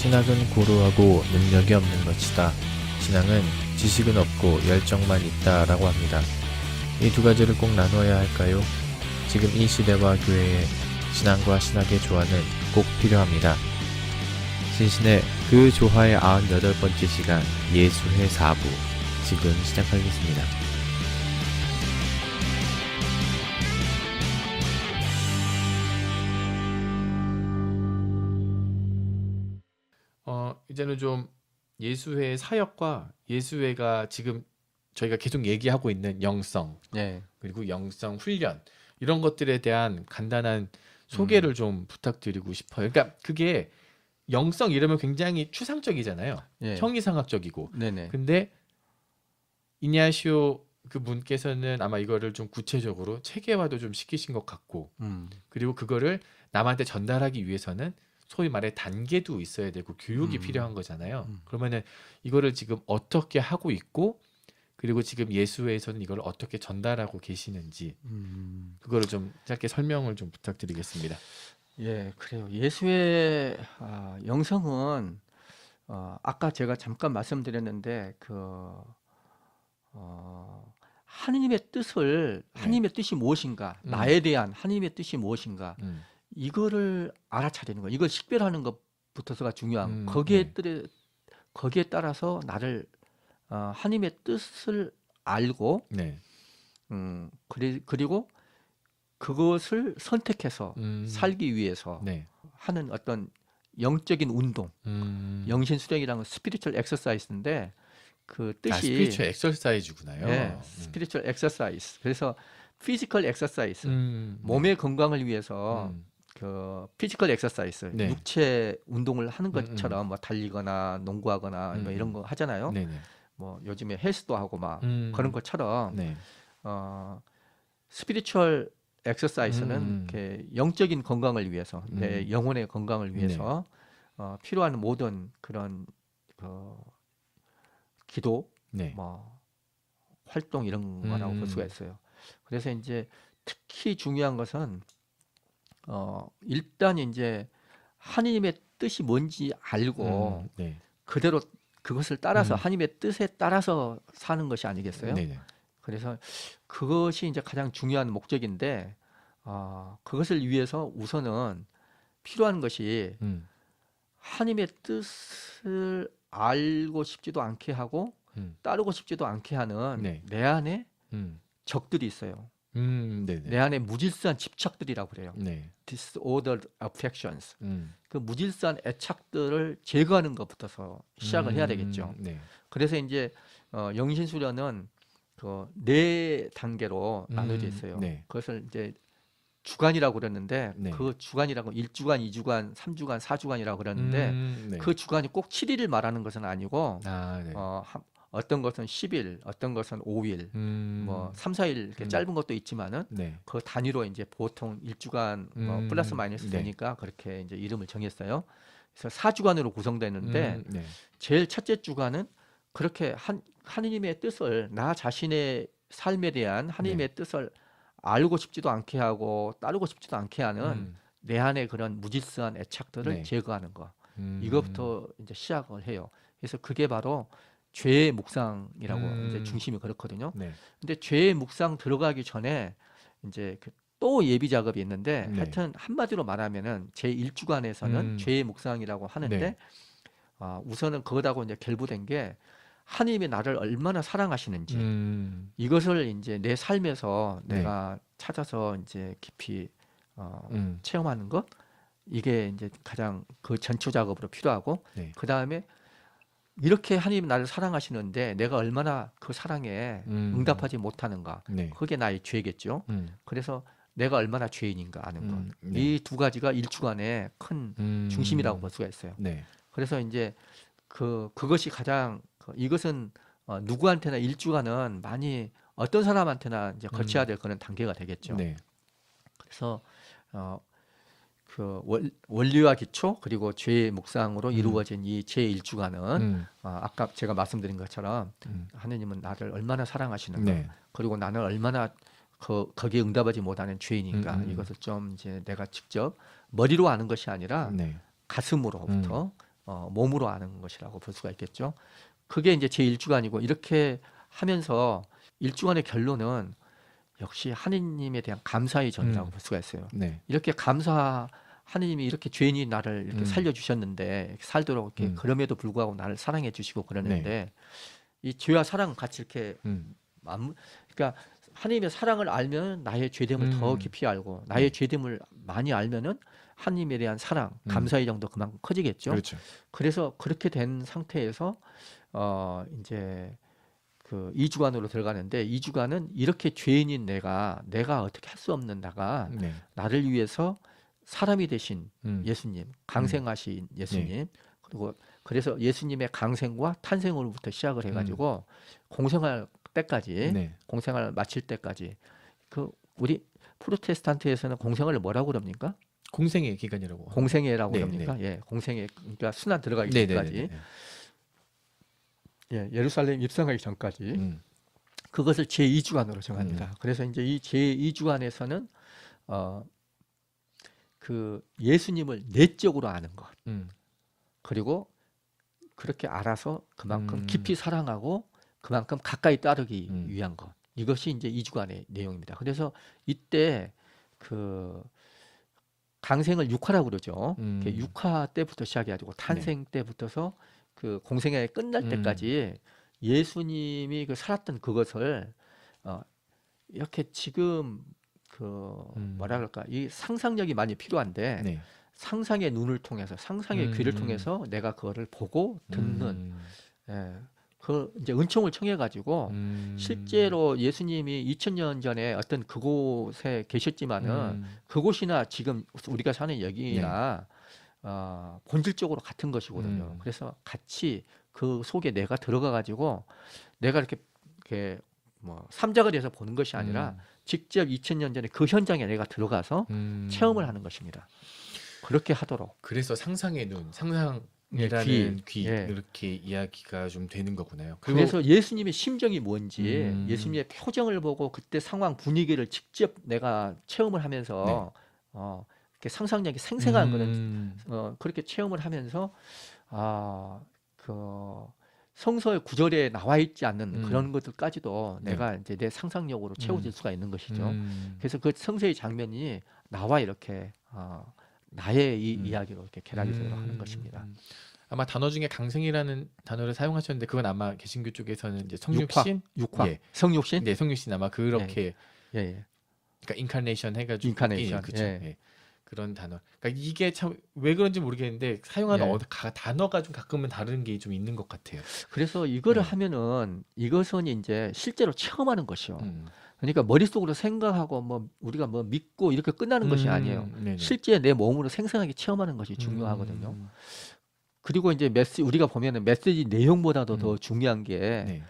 신학은 고루하고 능력이 없는 것이다. 신앙은 지식은 없고 열정만 있다라고 합니다. 이 두 가지를 꼭 나눠야 할까요? 지금 이 시대와 교회에 신앙과 신학의 조화는 꼭 필요합니다. 신신의 그 조화의 98번째 시간 예수회 4부 지금 시작하겠습니다. 이제는 좀 예수회의 사역과 예수회가 지금 저희가 계속 얘기하고 있는 영성, 네. 그리고 영성 훈련 이런 것들에 대한 간단한 소개를 좀 부탁드리고 싶어요. 그러니까 그게 영성 이러면 굉장히 추상적이잖아요. 예. 형이상학적이고. 네네. 근데 이냐시오 그 분께서는 아마 이거를 좀 구체적으로 체계화도 좀 시키신 것 같고, 그리고 그거를 남한테 전달하기 위해서는 소위 말해 단계도 있어야 되고 교육이 필요한 거잖아요. 그러면은 이거를 지금 어떻게 하고 있고, 그리고 지금 예수회에서는 이걸 어떻게 전달하고 계시는지 그거를 좀 짧게 설명을 좀 부탁드리겠습니다. 예, 그래요. 예수의 영성은 아까 제가 잠깐 말씀드렸는데 하느님의 뜻을 네. 하느님의 뜻이 무엇인가, 나에 대한 하느님의 뜻이 무엇인가 이거를 알아차리는 거, 이걸 식별하는 것부터가 중요한. 거기에 따라서 나를 하느님의 뜻을 알고 네. 그리고 그것을 선택해서 살기 위해서 네. 하는 어떤 영적인 운동, 영신 수련이라는 건 스피리추얼 엑서사이즈인데 그 뜻이 스피리추얼 엑서사이즈구나요. 네, 스피리추얼 엑서사이즈. 그래서 피지컬 엑서사이즈, 몸의 건강을 위해서 그 피지컬 엑서사이즈, 네. 육체 운동을 하는 것처럼 뭐 달리거나 농구하거나 뭐 이런 거 하잖아요. 네네. 뭐 요즘에 헬스도 하고 막 그런 것처럼 네. 스피리추얼 엑서사이즈는 이렇게 영적인 건강을 위해서, 내 영혼의 건강을 위해서 필요한 모든 그런 기도, 네. 뭐 활동 이런 거라고 볼 수가 있어요. 그래서 이제 특히 중요한 것은 일단 이제 하느님의 뜻이 뭔지 알고 네. 그대로 그것을 따라서 하느님의 뜻에 따라서 사는 것이 아니겠어요? 네네. 그래서 그것이 이제 가장 중요한 목적인데 그것을 위해서 우선은 필요한 것이 하나님의 뜻을 알고 싶지도 않게 하고 따르고 싶지도 않게 하는 네. 내 안에 적들이 있어요. 네네. 내 안에 무질서한 집착들이라고 그래요. 네. disordered affections. 음. 그 무질서한 애착들을 제거하는 것부터 시작을 해야 되겠죠. 네. 그래서 이제 영신수련은 그 4단계로 나눠져 있어요. 네. 그것을 이제 주간이라고 그랬는데 네. 그 주간이라고 1주간, 2주간, 3주간, 4주간이라고 그랬는데 네. 그 주간이 꼭 7일을 말하는 것은 아니고 네. 어떤 것은 10일, 어떤 것은 5일, 뭐 3, 4일 이렇게 짧은 것도 있지만은 네. 그 단위로 이제 보통 1주간 뭐 플러스 마이너스 네. 되니까 그렇게 이제 이름을 정했어요. 그래서 4주간으로 구성되는데 네. 제일 첫째 주간은 그렇게 하느님의 뜻을, 나 자신의 삶에 대한 하느님의 뜻을 알고 싶지도 않게 하고 따르고 싶지도 않게 하는 내 안에 그런 무질서한 애착들을 네. 제거하는 거. 이것부터 이제 시작을 해요. 그래서 그게 바로 죄의 묵상이라고 이제 중심이 그렇거든요. 네. 근데 죄의 묵상 들어가기 전에 이제 또 예비 작업이 있는데 네. 하여튼 한마디로 말하면은 제 1주간에서는 죄의 묵상이라고 하는데 네. 우선은 그거하고 이제 결부된 게 하나님이 나를 얼마나 사랑하시는지 이것을 이제 내 삶에서 네. 내가 찾아서 이제 깊이 체험하는 것, 이게 이제 가장 그 전초 작업으로 필요하고 네. 그 다음에 이렇게 하나님이 나를 사랑하시는데 내가 얼마나 그 사랑에 응답하지 못하는가, 네. 그게 나의 죄겠죠. 그래서 내가 얼마나 죄인인가 아는 것, 네. 이 두 가지가 1주간의 큰 중심이라고 볼 수가 있어요. 네. 그래서 이제 그것이 가장 이것은 누구한테나 1주간은 많이 어떤 사람한테나 이제 거쳐야 될 그런 단계가 되겠죠. 네. 그래서 그 원리와 기초 그리고 죄의 묵상으로 이루어진 이 제 1주간은 아까 제가 말씀드린 것처럼 하느님은 나를 얼마나 사랑하시는가, 네. 그리고 나는 얼마나 거기에 응답하지 못하는 죄인인가, 이것을 좀 이제 내가 직접 머리로 아는 것이 아니라 네. 가슴으로부터 몸으로 아는 것이라고 볼 수가 있겠죠. 그게 이제 제 1주간이고 이렇게 하면서 1주간의 결론은 역시 하느님에 대한 감사의 전이라고 볼 수가 있어요. 네. 이렇게 하느님이 이렇게 죄인인 나를 이렇게 살려주셨는데 이렇게 살도록 이렇게 그럼에도 불구하고 나를 사랑해 주시고 그러는데 이 죄와 사랑 같이 이렇게 그러니까 하느님의 사랑을 알면 나의 죄됨을 더 깊이 알고 나의 죄됨을 많이 알면은 하느님에 대한 사랑, 감사의 정도 그만큼 커지겠죠. 그렇죠. 그래서 그렇게 된 상태에서 이제 그 2주간으로 들어가는데 2주간은 이렇게 죄인인 내가 어떻게 할 수 없는 나가 나를 위해서 사람이 되신 예수님, 강생하신 예수님, 그리고 그래서 예수님의 강생과 탄생으로부터 시작을 해가지고 공생할 때까지, 공생을 마칠 때까지 그 우리 프로테스탄트에서는 공생을 뭐라고 그럽니까? 공생의 기간이라고. 공생애라고 그럽니까? 예, 공생애 그러니까 순환 들어가기 전까지. 예, 예루살렘 입성하기 전까지 그것을 제2주간으로 정합니다. 그래서 이제 이 제2주간에서는 그 예수님을 내적으로 아는 것, 그리고 그렇게 알아서 그만큼 깊이 사랑하고 그만큼 가까이 따르기 위한 것, 이것이 이제 2주간의 내용입니다. 그래서 이때 그 강생을 육화라고 그러죠. 6화 때부터 시작해가지고 탄생 때부터서 그 공생애 끝날 때까지 예수님이 그 살았던 그것을 이렇게 지금 그 뭐라 그럴까 이 상상력이 많이 필요한데 상상의 눈을 통해서 상상의 귀를 통해서 내가 그거를 보고 듣는 그 이제 은총을 청해 가지고 실제로 예수님이 2000년 전에 어떤 그곳에 계셨지만은 그곳이나 지금 우리가 사는 여기나 본질적으로 같은 것이거든요. 그래서 같이 그 속에 내가 들어가 가지고 내가 이렇게 뭐 삼작을 해서 보는 것이 아니라 직접 2000년 전에 그 현장에 내가 들어가서 체험을 하는 것입니다. 그렇게 하도록. 그래서 상상의 눈, 상상이라는 귀 이렇게 이야기가 좀 되는 거구나요. 그래서 예수님의 심정이 뭔지 예수님의 표정을 보고 그때 상황 분위기를 직접 내가 체험을 하면서 이렇게 상상력이 생생한 그런 그렇게 체험을 하면서 그 성서의 구절에 나와 있지 않는 그런 것들까지도 내가 이제 내 상상력으로 채워질 수가 있는 것이죠. 그래서 그 성서의 장면이 나와 이렇게 나의 이 이야기로 이렇게 결합이 되도록 하는 것입니다. 아마 단어 중에 강생이라는 단어를 사용하셨는데 그건 아마 개신교 쪽에서는 이제 성육신, 육화, 성육신, 네, 성육신 아마 그렇게 그러니까 인카네이션 해가지고 인카네이션, 그렇죠. 그런 단어. 그러니까 이게 참 왜 그런지 모르겠는데 사용하는 단어가 좀 가끔은 다른 게 좀 있는 것 같아요. 그래서 이거를 하면은 이것은 이제 실제로 체험하는 것이요. 그러니까 머릿속으로 생각하고 뭐 우리가 뭐 믿고 이렇게 끝나는 것이 아니에요. 실제 내 몸으로 생생하게 체험하는 것이 중요하거든요. 그리고 이제 우리가 보면은 메시지 내용보다도 더 중요한 게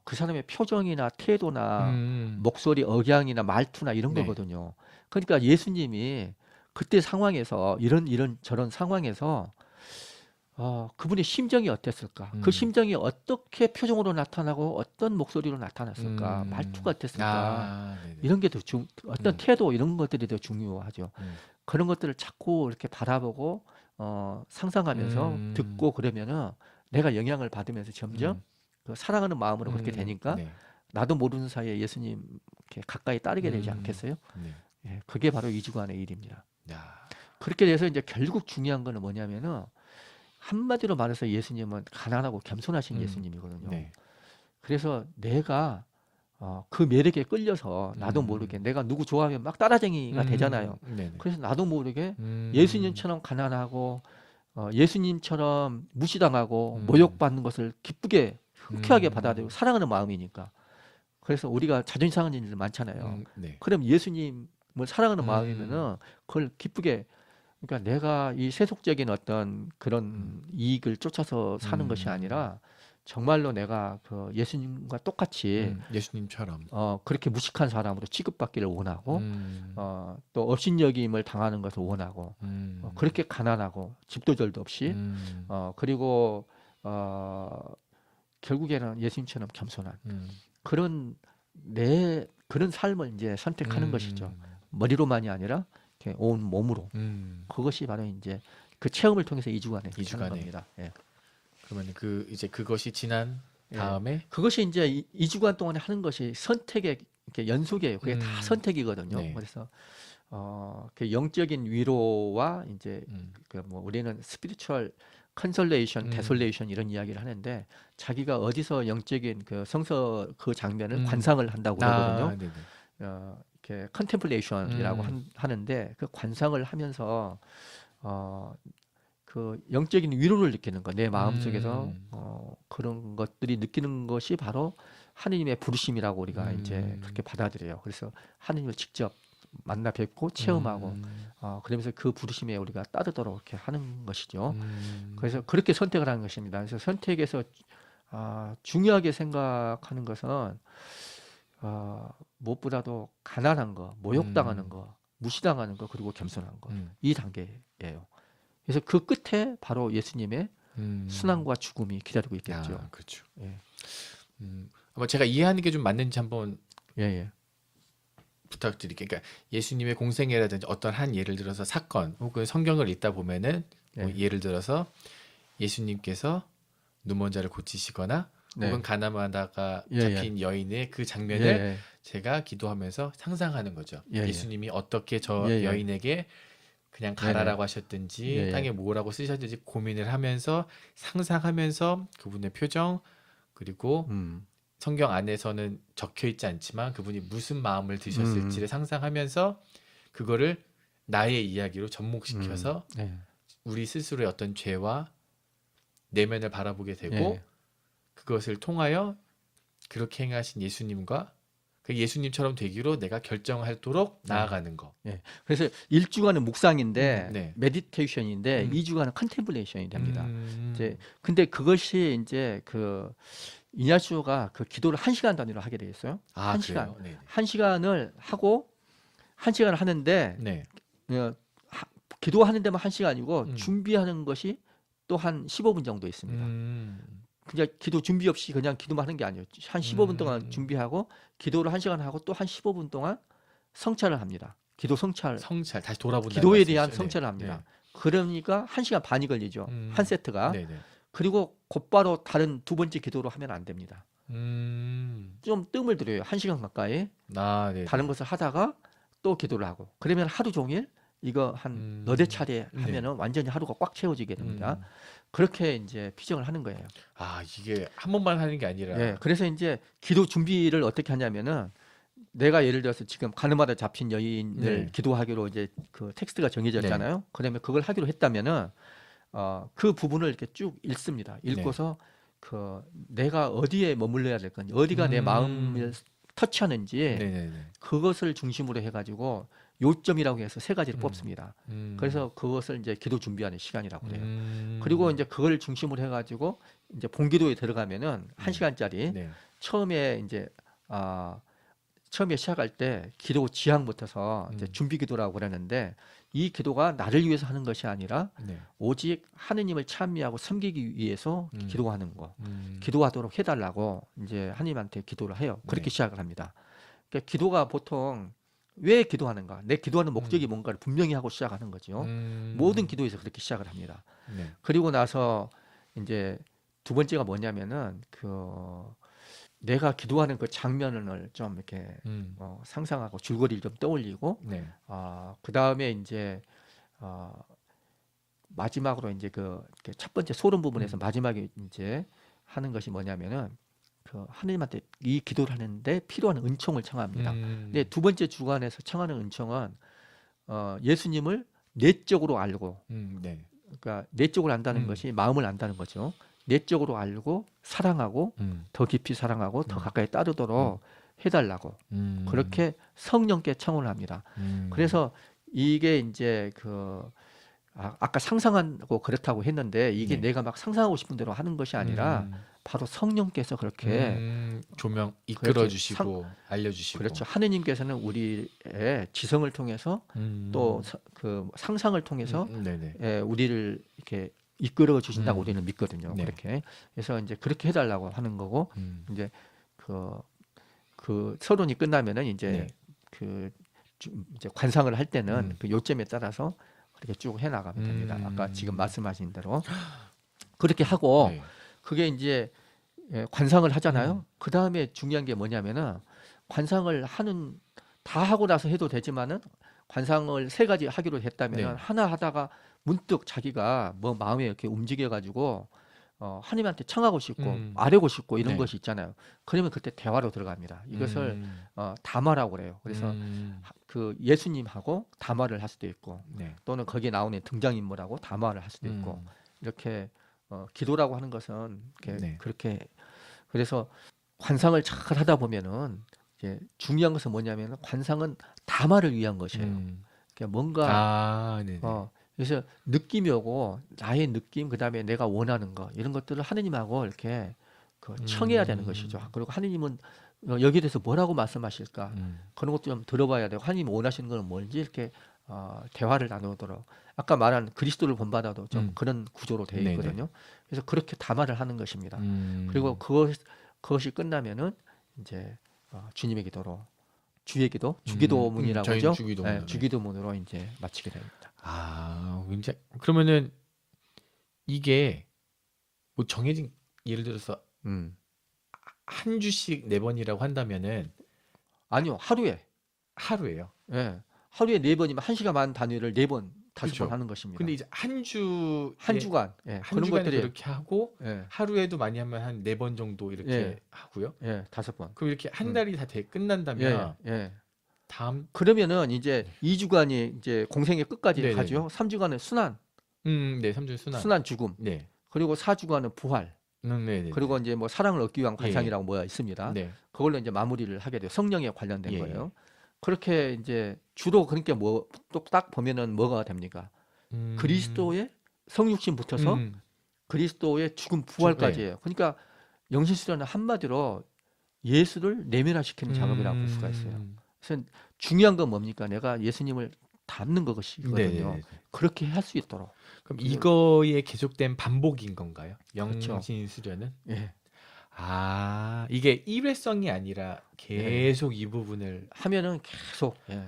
그 사람의 표정이나 태도나 목소리 억양이나 말투나 이런 거거든요. 그러니까 예수님이 그때 상황에서 이런 저런 상황에서 그분의 심정이 어땠을까? 그 심정이 어떻게 표정으로 나타나고 어떤 목소리로 나타났을까? 말투가 어땠을까? 이런 게 더 어떤 태도 이런 것들이 더 중요하죠. 그런 것들을 자꾸 이렇게 바라보고 상상하면서 듣고 그러면은 내가 영향을 받으면서 점점 그 사랑하는 마음으로 그렇게 되니까 나도 모르는 사이에 예수님 이렇게 가까이 따르게 되지 않겠어요? 예, 그게 바로 2주간의 일입니다. 그렇게 돼서 이제 결국 중요한 거는 뭐냐면은 한마디로 말해서 예수님은 가난하고 겸손하신 예수님이거든요. 그래서 내가 그 매력에 끌려서 나도 모르게 내가 누구 좋아하면 막 따라쟁이가 되잖아요. 그래서 나도 모르게 예수님처럼 가난하고 예수님처럼 무시당하고 모욕받는 것을 기쁘게 흔쾌하게 받아들이고 사랑하는 마음이니까. 그래서 우리가 자존심 상하는 일들 많잖아요. 그럼 예수님을 사랑하는 마음이면은 그걸 기쁘게 그러니까 내가 이 세속적인 어떤 그런 이익을 쫓아서 사는 것이 아니라 정말로 내가 그 예수님과 똑같이 예수님처럼 그렇게 무식한 사람으로 취급받기를 원하고 또 업신여김을 당하는 것을 원하고 그렇게 가난하고 집도절도 없이 그리고 결국에는 예수님처럼 겸손한 그런 그런 삶을 이제 선택하는 것이죠. 머리로만이 아니라 이렇게 온 몸으로. 그것이 바로 이제 그 체험을 통해서 2주간에 하는 2주간에. 겁니다. 예. 그러면 그 이제 그것이 지난 예. 다음에 그것이 이제 2주간 동안에 하는 것이 선택의 이렇게 연속이에요. 그게 다 선택이거든요. 네. 그래서 그 영적인 위로와 이제 음. 그 뭐 우리는 스피리추얼 컨설레이션, 데솔레이션 이런 이야기를 하는데 자기가 어디서 영적인 그 성서 그 장면을 관상을 한다고 그러거든요. 네네. 이렇게 컨템플레이션이라고 하는데 그 관상을 하면서 그 영적인 위로를 느끼는 거, 내 마음속에서 그런 것들이 느끼는 것이 바로 하느님의 부르심이라고 우리가 이제 그렇게 받아들여요. 그래서 하느님을 직접 만나 뵙고 체험하고 그러면서 그 부르심에 우리가 따르도록 이렇게 하는 것이죠. 그래서 그렇게 선택을 하는 것입니다. 그래서 선택에서 중요하게 생각하는 것은 무엇보다도 가난한 거, 모욕당하는 거, 무시당하는 거, 그리고 겸손한 거, 이 단계예요. 그래서 그 끝에 바로 예수님의 순환과 죽음이 기다리고 있겠죠. 그렇죠. 예. 아마 제가 이해하는 게 좀 맞는지 한번 예. 부탁드릴게요. 그러니까 예수님의 공생애라든지 어떤 한 예를 들어서 사건 혹은 성경을 읽다 보면은 뭐 예를 들어서 예수님께서 눈먼 자를 고치시거나 혹은 가나마다가 잡힌 여인의 그 장면을 제가 기도하면서 상상하는 거죠. 예수님이 어떻게 저 여인에게 그냥 가라라고 하셨든지 땅에 뭐라고 쓰셨든지 고민을 하면서 상상하면서 그분의 표정 그리고 성경 안에서는 적혀 있지 않지만 그분이 무슨 마음을 드셨을지를 상상하면서 그거를 나의 이야기로 접목시켜서 우리 스스로의 어떤 죄와 내면을 바라보게 되고 그것을 통하여 그렇게 행하신 예수님과 그 예수님처럼 되기로 내가 결정하도록 나아가는 거. 그래서 1주간은 묵상인데 메디테이션인데 2주간은 컨템플레이션이 됩니다. 이제 근데 그것이 이제 그 이냐시오가 그 기도를 1시간 단위로 하게 돼 있어요. 1시간. 1시간을 하고 1시간을 하는데 기도하는 데만 1시간이고 준비하는 것이 또 한 15분 정도 있습니다. 그냥 기도 준비 없이 그냥 기도만 하는 게 아니에요. 한 15분 동안 준비하고 기도를 1시간 하고 또 한 15분 동안 성찰을 합니다. 기도 성찰 다시 돌아본다. 기도에 대한 성찰을 합니다. 그러니까 1시간 반이 걸리죠. 한 세트가. 그리고 곧바로 다른 두 번째 기도로 하면 안 됩니다. 좀 뜸을 들여요. 1시간 가까이. 다른 것을 하다가 또 기도를 하고. 그러면 하루 종일 이거 한 너댓 차례 하면은 완전히 하루가 꽉 채워지게 됩니다. 그렇게 이제 피정을 하는 거예요. 이게 한 번만 하는 게 아니라. 그래서 이제 기도 준비를 어떻게 하냐면은 내가 예를 들어서 지금 가늠하다 잡힌 여인을 기도하기로 이제 그 텍스트가 정해졌잖아요. 그러면 그걸 하기로 했다면은 그 부분을 이렇게 쭉 읽습니다. 읽고서 그 내가 어디에 머물러야 될 건지, 어디가 내 마음을 터치하는지 그것을 중심으로 해가지고 요점이라고 해서 3가지를 뽑습니다. 그래서 그것을 이제 기도 준비하는 시간이라고 그래요. 그리고 이제 그걸 중심으로 해가지고 이제 본기도에 들어가면은 1시간짜리 처음에 이제 처음에 시작할 때 기도 지향부터서 이제 준비 기도라고 그러는데 이 기도가 나를 위해서 하는 것이 아니라 오직 하느님을 찬미하고 섬기기 위해서 기도하는 거, 기도하도록 해달라고 이제 하느님한테 기도를 해요. 그렇게 시작을 합니다. 그러니까 기도가 보통 왜 기도하는가? 내 기도하는 목적이 뭔가를 분명히 하고 시작하는 거죠. 모든 기도에서 그렇게 시작을 합니다. 그리고 나서 이제 두 번째가 뭐냐면은 내가 기도하는 그 장면을 좀 이렇게 상상하고 줄거리를 좀 떠올리고 그 다음에 이제 마지막으로 이제 그 첫 번째 소론 부분에서 마지막에 이제 하는 것이 뭐냐면은 그 하느님한테 이 기도를 하는데 필요한 은총을 청합니다. 근데 두 번째 주간에서 청하는 은총은 예수님을 내적으로 알고, 그러니까 내적으로 안다는 것이 마음을 안다는 거죠. 내적으로 알고 사랑하고 더 깊이 사랑하고 더 가까이 따르도록 해달라고 그렇게 성령께 청을 합니다. 그래서 이게 이제 아까 상상하고 그렇다고 했는데 이게 내가 막 상상하고 싶은 대로 하는 것이 아니라 바로 성령께서 그렇게 조명 이끌어 주시고 알려주시고 그렇죠. 하느님께서는 우리의 지성을 통해서 또 그 상상을 통해서 우리를 이렇게 이끌어 주신다고 우리는 믿거든요. 그렇게. 그래서 이제 그렇게 해달라고 하는 거고 이제 그 서론이 끝나면은 이제 이제 관상을 할 때는 그 요점에 따라서 그렇게 쭉 해나가면 됩니다. 아까 지금 말씀하신 대로 그렇게 하고 네. 그게 이제 관상을 하잖아요. 그 다음에 중요한 게 뭐냐면은 관상을 다 하고 나서 해도 되지만은 관상을 3가지 하기로 했다면 네. 하나 하다가 문득 자기가 뭐 마음에 이렇게 움직여가지고 하나님한테 청하고 싶고 아뢰고 싶고 이런 네. 것이 있잖아요. 그러면 그때 대화로 들어갑니다. 이것을 담화라고 그래요. 그래서 그 예수님하고 담화를 할 수도 있고 네. 또는 거기에 나오는 등장인물하고 담화를 할 수도 있고 이렇게 기도라고 하는 것은 이렇게 네. 그렇게 그래서 관상을 잘 하다 보면은 이제 중요한 것은 뭐냐면 관상은 담화를 위한 것이에요. 그러니까 뭔가 네네. 그래서 느낌이 오고 나의 느낌 그다음에 내가 원하는 거 이런 것들을 하느님하고 이렇게 청해야 되는 것이죠. 그리고 하느님은 여기에 대해서 뭐라고 말씀하실까 그런 것도 좀 들어봐야 되고 하느님이 원하시는 건 뭔지 이렇게 대화를 나누도록 아까 말한 그리스도를 본받아도 좀 그런 구조로 되어 네네. 있거든요. 그래서 그렇게 담화를 하는 것입니다. 그리고 그것이 끝나면은 이제 주님의 기도로 주의 기도, 주기도문이라고 저희는 하죠. 주기도문. 네, 주기도문으로 이제 마치게 됩니다. 굉장히 그러면은 이게 뭐 정해진 예를 들어서 음. 한 주씩 4번이라고 한다면은 아니요, 하루예요. 예, 하루에 4번이면 1시간 반 단위를 4번, 5번 그렇죠. 하는 것입니다. 근데 이제 한 주간, 예, 한 그런 주간에 것들이 그렇게 하고 예, 하루에도 많이 하면 한 4번 정도 이렇게 예. 하고요. 5번. 그럼 이렇게 한 음. 달이 다 끝난다면 예. 다음 그러면은 이제 2주간이 이제 공생의 끝까지 네네네. 가죠. 3주간은 순환, 네, 3주 순환. 죽음. 네. 그리고 4주간은 부활. 네네. 그리고 이제 뭐 사랑을 얻기 위한 예. 관상이라고 뭐가 있습니다. 네. 그걸로 이제 마무리를 하게 돼요. 성령에 관련된 예. 거예요. 그렇게 이제 주로 그러니까 뭐 또 딱 보면은 뭐가 됩니까? 그리스도의 성육신 붙어서 그리스도의 죽음 부활까지예요. 그러니까 영신수련은 한마디로 예수를 내면화시키는 작업이라고 볼 수가 있어요. 그래서 중요한 건 뭡니까? 내가 예수님을 닮는 것이거든요. 네네네. 그렇게 할 수 있도록. 그럼 이거의 계속된 반복인 건가요? 그렇죠. 영신 수련은? 예. 이게 일회성이 아니라 계속 이 부분을 하면은 계속. 예.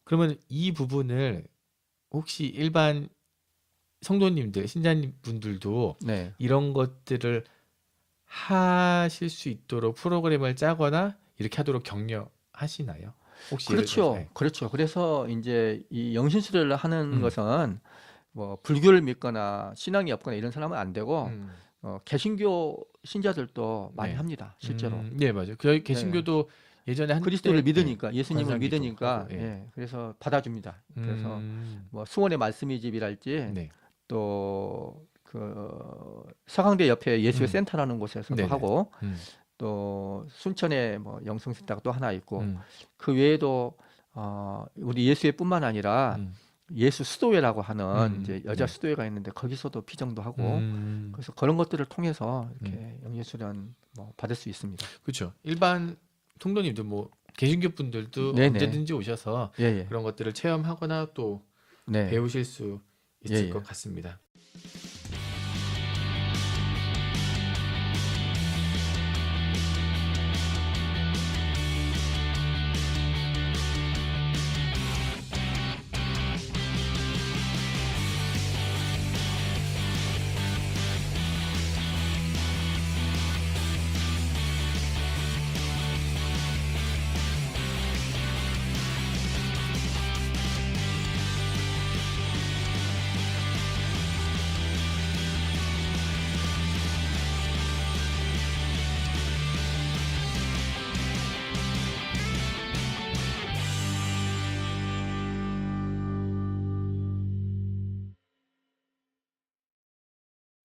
그러면 이 부분을 혹시 일반 성도님들, 신자분들도 네. 이런 것들을 하실 수 있도록 프로그램을 짜거나 이렇게 하도록 격려하시나요? 혹시 예를 들어서, 그렇죠. 그렇죠. 그래서 이제 이 영신수련을 하는 음. 것은 뭐 불교를 믿거나 신앙이 없거나 이런 사람은 안 되고 개신교 신자들도 많이 네. 합니다. 실제로. 네, 맞아요. 그 개신교도 예전에 한때 그리스도를 믿으니까 예수님을 관상기도 믿으니까 하고, 예. 예. 그래서 받아줍니다. 그래서 음, 뭐 수원의 말씀의 집이랄지 네. 또 그 서강대 옆에 예수의 센터라는 곳에서도 네네. 하고 음, 또 순천에 뭐 영성센터가 또 하나 있고 음, 그 외에도 우리 예수회뿐만 아니라 음, 예수 수도회라고 하는 이제 여자 네. 수도회가 있는데 거기서도 피정도 하고 그래서 그런 것들을 통해서 이렇게 영예수련 뭐 받을 수 있습니다. 그렇죠. 일반 통도님도 뭐 개신교 분들도 네네. 언제든지 오셔서 예, 예. 그런 것들을 체험하거나 또 네. 배우실 수 있을 예, 예. 것 같습니다.